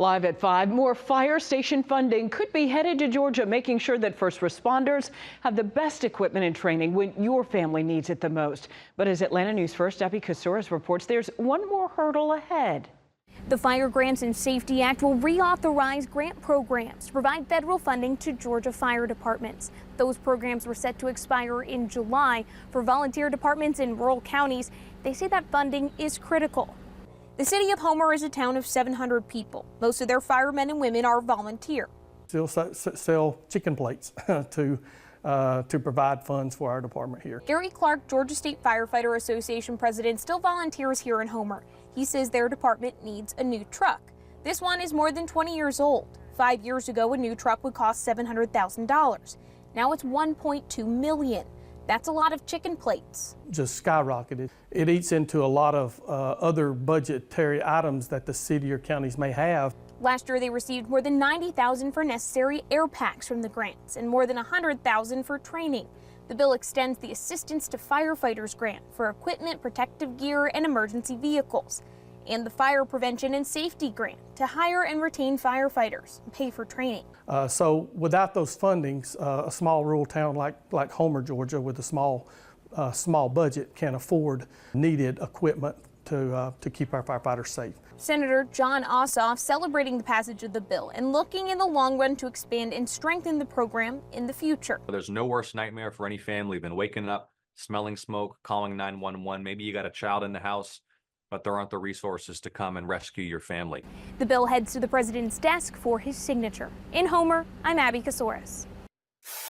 Live at 5, more fire station funding could be headed to Georgia, making sure that first responders have the best equipment and training when your family needs it the most. But as Atlanta News First Abby Casores reports, there's one more hurdle ahead. The Fire Grants and Safety Act will reauthorize grant programs to provide federal funding to Georgia fire departments. Those programs were set to expire in July. For volunteer departments in rural counties, they say that funding is critical. The city of Homer is a town of 700 people. Most of their firemen and women are volunteer. Still sell chicken plates to provide funds for our department here. Gary Clark, Georgia State Firefighter Association president, still volunteers here in Homer. He says their department needs a new truck. This one is more than 20 years old. 5 years ago, a new truck would cost $700,000. Now it's $1.2 million. That's a lot of chicken plates. Just skyrocketed. It eats into a lot of other budgetary items that the city or counties may have. Last year, they received more than $90,000 for necessary air packs from the grants and more than $100,000 for training. The bill extends the Assistance to Firefighters grant for equipment, protective gear, and emergency vehicles, and the Fire Prevention and Safety grant to hire and retain firefighters and pay for training. So without those fundings, a small rural town like Homer, Georgia, with a small budget can afford needed equipment to keep our firefighters safe. Senator John Ossoff celebrating the passage of the bill and looking in the long run to expand and strengthen the program in the future. There's no worse nightmare for any family than waking up, smelling smoke, calling 911. Maybe you got a child in the house, but there aren't the resources to come and rescue your family. The bill heads to the president's desk for his signature. In Homer, I'm Abby Casores.